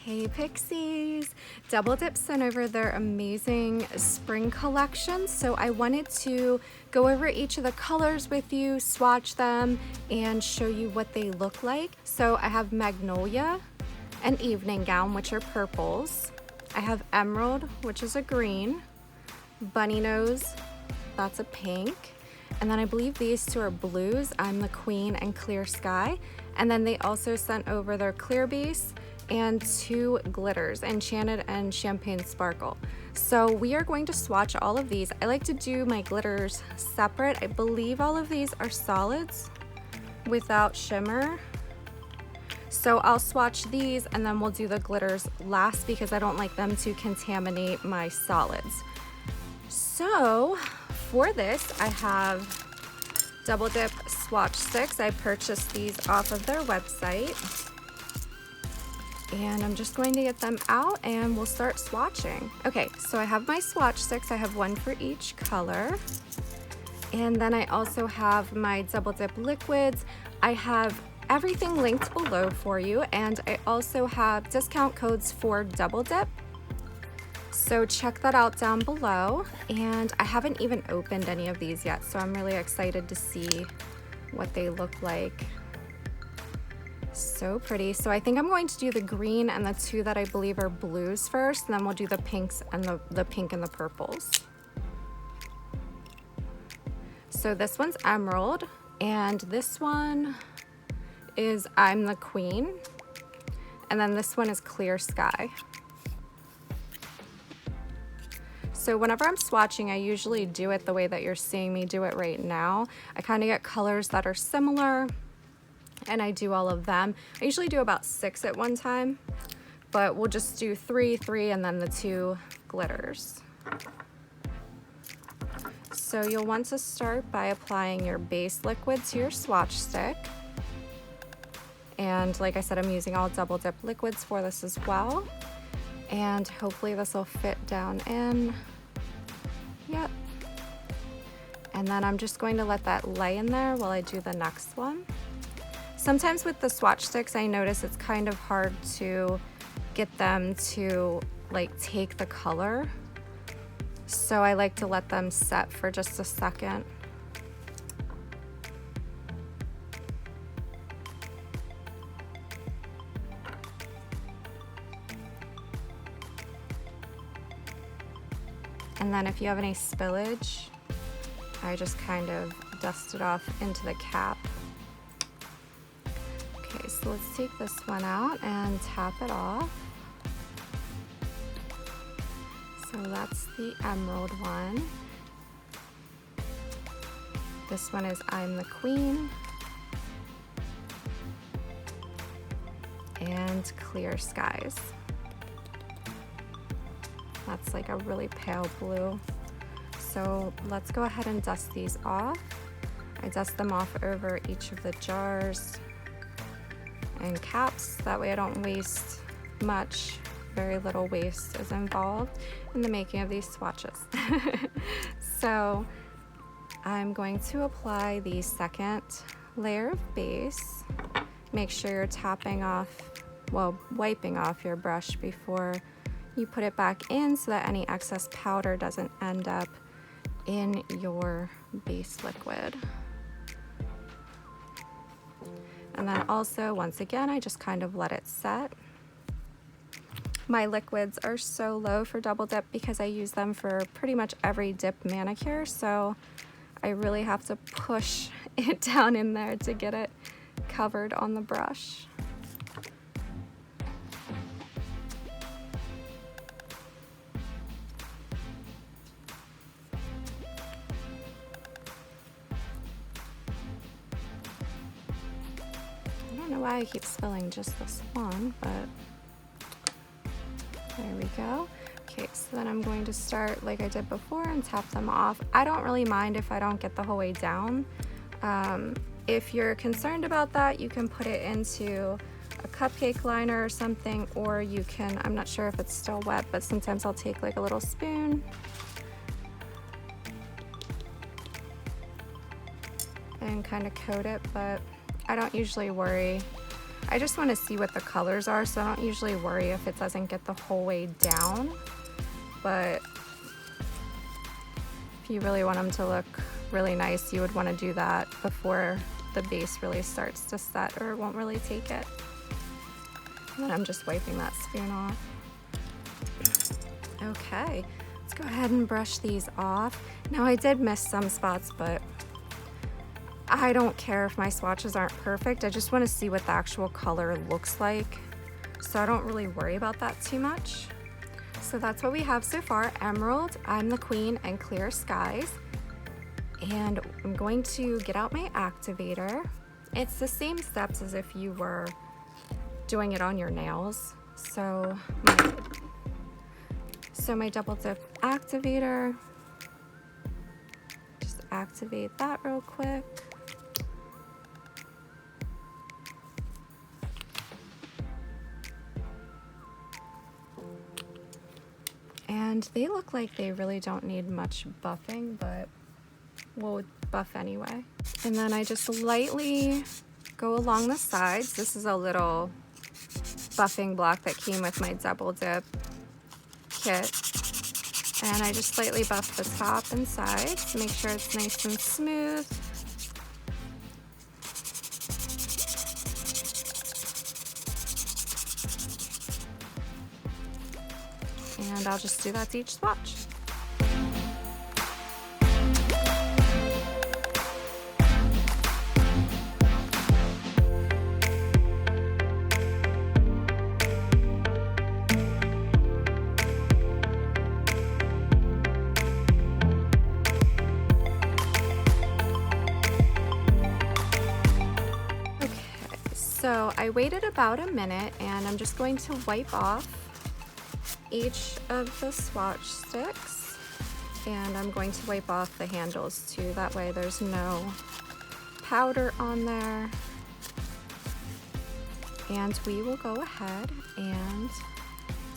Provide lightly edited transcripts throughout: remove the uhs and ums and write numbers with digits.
Hey Pixies! Double Dip sent over their amazing spring collection, so I wanted to go over each of the colors with you, swatch them, and show you what they look like. So I have Magnolia, an evening gown, which are purples. I have Emerald, which is a green. Bunny Nose, that's a pink. And then I believe these two are blues. I'm the Queen and Clear Sky. And then they also sent over their clear base and two glitters, Enchanted and Champagne Sparkle. So we are going to swatch all of these. I like to do my glitters separate. I believe all of these are solids without shimmer. So I'll swatch these and then we'll do the glitters last because I don't like them to contaminate my solids. So for this, I have Double Dip Swatch Sticks. I purchased these off of their website. And I'm just going to get them out and we'll start swatching. Okay, so I have my swatch sticks. I have one for each color. And then I also have my Double Dip liquids. I have everything linked below for you. And I also have discount codes for Double Dip. So check that out down below. And I haven't even opened any of these yet, so I'm really excited to see what they look like. So pretty. So I think I'm going to do the green and the two that I believe are blues first, and then we'll do the pinks and the pink and the purples. So this one's Emerald, and this one is I'm the Queen, and then this one is Clear Sky. So whenever I'm swatching, I usually do it the way that you're seeing me do it right now. I kind of get colors that are similar, and I do all of them. I usually do about 6 at one time, but we'll just do 3, and then the 2 glitters. So you'll want to start by applying your base liquid to your swatch stick. And like I said, I'm using all Double Dip liquids for this as well. And hopefully this will fit down in. Yep. And then I'm just going to let that lay in there while I do the next one. Sometimes with the swatch sticks, I notice it's kind of hard to get them to like take the color. So I like to let them set for just a second. And then if you have any spillage, I just kind of dust it off into the cap. Okay, so let's take this one out and tap it off. So that's the Emerald one. This one is I'm the Queen. And Clear Skies. That's like a really pale blue. So let's go ahead and dust these off. I dust them off over each of the jars and caps. That way I don't waste much. Very little waste is involved in the making of these swatches. So I'm going to apply the second layer of base. Make sure you're tapping off, well, wiping off your brush before you put it back in so that any excess powder doesn't end up in your base liquid. And then also, once again, I just kind of let it set. My liquids are so low for Double Dip because I use them for pretty much every dip manicure, so I really have to push it down in there to get it covered on the brush. I don't know why I keep spilling just this one, but there we go. Okay, so then I'm going to start like I did before and tap them off. I don't really mind if I don't get the whole way down. If you're concerned about that, you can put it into a cupcake liner or something, or you can, I'm not sure if it's still wet, but sometimes I'll take like a little spoon and kind of coat it, but I don't usually worry I just want to see what the colors are, so I don't usually worry if it doesn't get the whole way down. But if you really want them to look really nice, you would want to do that before the base really starts to set, or it won't really take it. And then I'm just wiping that spoon off. Okay, let's go ahead and brush these off. Now I did miss some spots, but I don't care if my swatches aren't perfect. I just want to see what the actual color looks like, so I don't really worry about that too much. So that's what we have so far: Emerald, I'm the Queen, and Clear Skies. And I'm going to get out my activator. It's the same steps as if you were doing it on your nails. So my double dip activator, just activate that real quick. And they look like they really don't need much buffing, but we'll buff anyway. And then I just lightly go along the sides. This is a little buffing block that came with my double dip kit. And I just slightly buff the top and sides to make sure it's nice and smooth. And I'll just do that to each swatch. So I waited about a minute, and I'm just going to wipe off each of the swatch sticks, and I'm going to wipe off the handles too. That way there's no powder on there. And we will go ahead and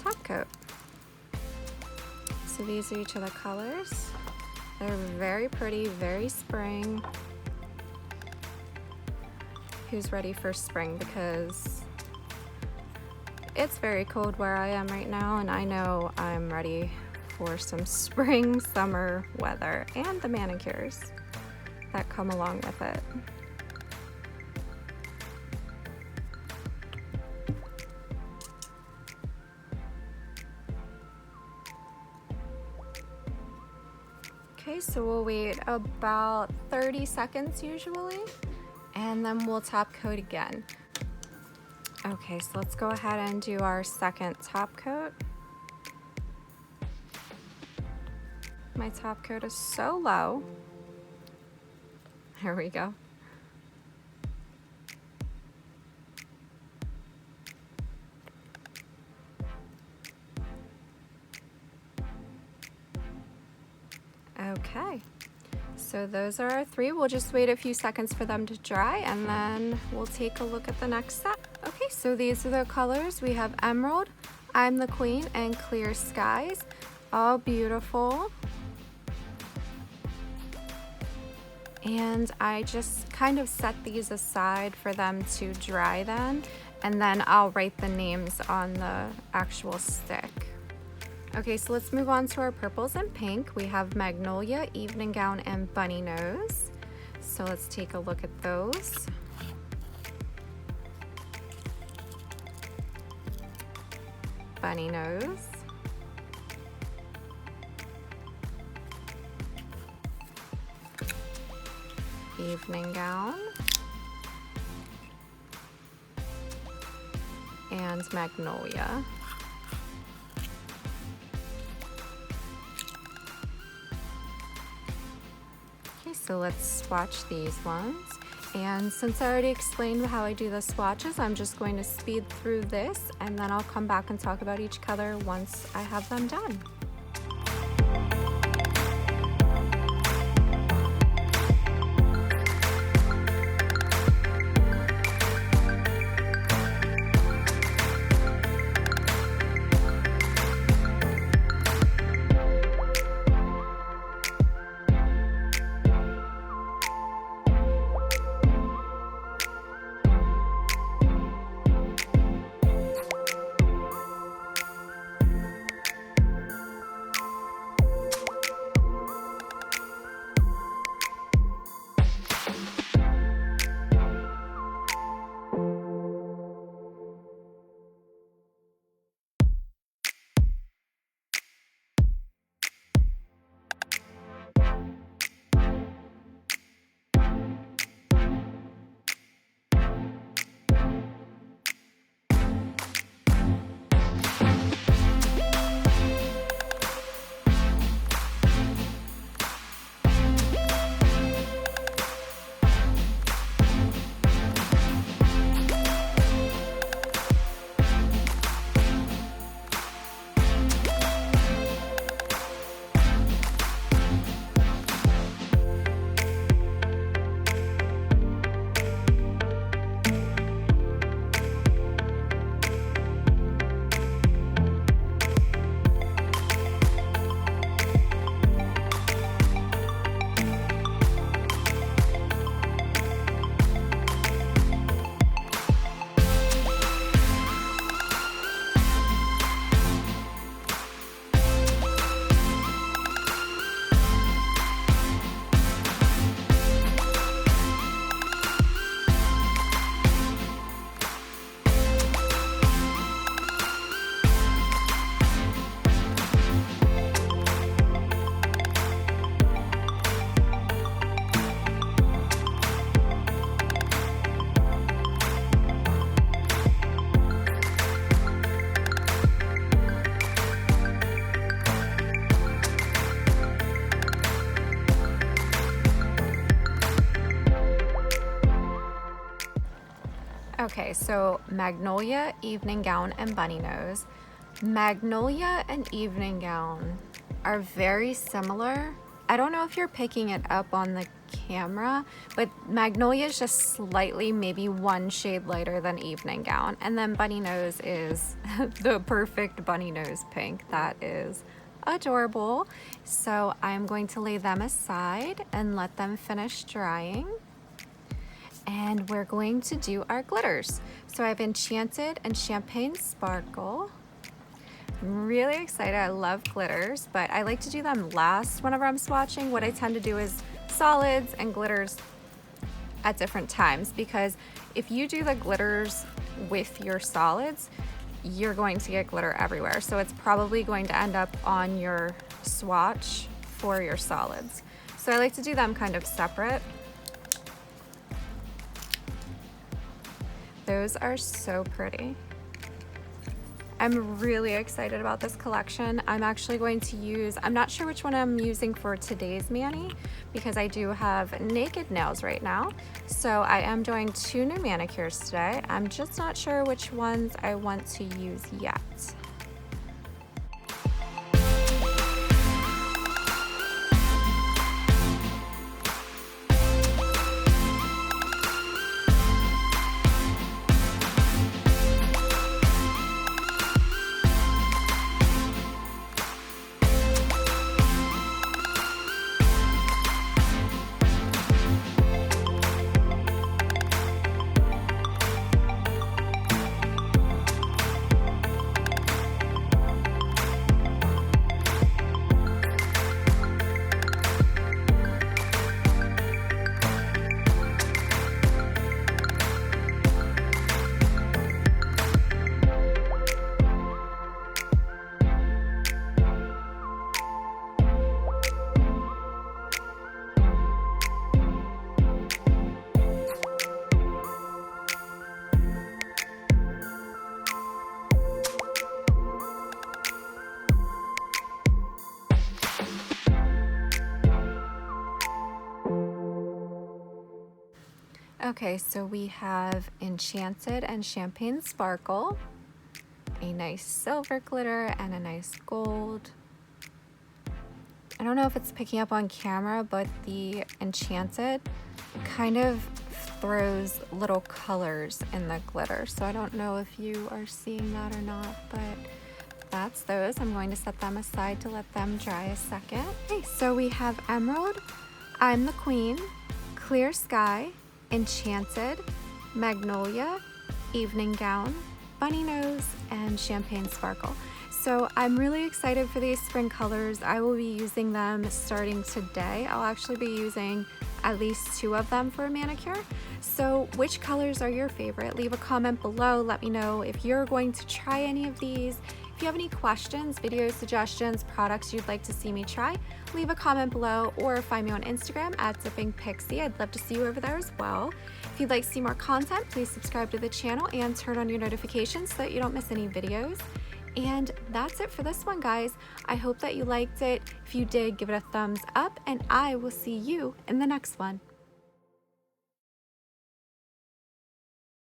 top coat. So these are each of the colors. They're very pretty, very spring. Who's ready for spring? Because it's very cold where I am right now, and I know I'm ready for some spring, summer weather and the manicures that come along with it. Okay, so we'll wait about 30 seconds usually, and then we'll top coat again. Okay, so let's go ahead and do our second top coat. My top coat is so low. Here we go. Okay. So those are our three. We'll just wait a few seconds for them to dry, and then we'll take a look at the next set. Okay, so these are the colors. We have Emerald, I'm the Queen, and Clear Skies. All beautiful. And I just kind of set these aside for them to dry then, and then I'll write the names on the actual stick. Okay, so let's move on to our purples and pink. We have Magnolia, Evening Gown, and Bunny Nose. So let's take a look at those. Bunny Nose. Evening Gown. And Magnolia. So let's swatch these ones. And since I already explained how I do the swatches, I'm just going to speed through this, and then I'll come back and talk about each color once I have them done. Okay, so Magnolia, Evening Gown, and Bunny Nose. Magnolia and Evening Gown are very similar. I don't know if you're picking it up on the camera, but Magnolia is just slightly, maybe one shade lighter than Evening Gown. And then Bunny Nose is the perfect bunny nose pink. That is adorable. So I'm going to lay them aside and let them finish drying. And we're going to do our glitters. So I have Enchanted and Champagne Sparkle. I'm really excited. I love glitters, but I like to do them last whenever I'm swatching. What I tend to do is solids and glitters at different times, because if you do the glitters with your solids, you're going to get glitter everywhere. So it's probably going to end up on your swatch for your solids. So I like to do them kind of separate. Those are so pretty. I'm really excited about this collection. I'm actually going to use, I'm not sure which one I'm using for today's mani, because I do have naked nails right now. So I am doing 2 new manicures today. I'm just not sure which ones I want to use yet. Okay, so we have Enchanted and Champagne Sparkle, a nice silver glitter and a nice gold. I don't know if it's picking up on camera, but the Enchanted kind of throws little colors in the glitter. So I don't know if you are seeing that or not, but that's those. I'm going to set them aside to let them dry a second. Okay, so we have Emerald, I'm the Queen, Clear Sky, Enchanted, Magnolia, Evening Gown, Bunny Nose, and Champagne Sparkle. So I'm really excited for these spring colors. I will be using them starting today. I'll actually be using at least 2 of them for a manicure. So which colors are your favorite? Leave a comment below. Let me know if you're going to try any of these. If you have any questions, video suggestions, products you'd like to see me try, leave a comment below or find me on Instagram at dippingpixie. I'd love to see you over there as well. If you'd like to see more content, please subscribe to the channel and turn on your notifications so that you don't miss any videos. And that's it for this one, guys. I hope that you liked it. If you did, give it a thumbs up, and I will see you in the next one.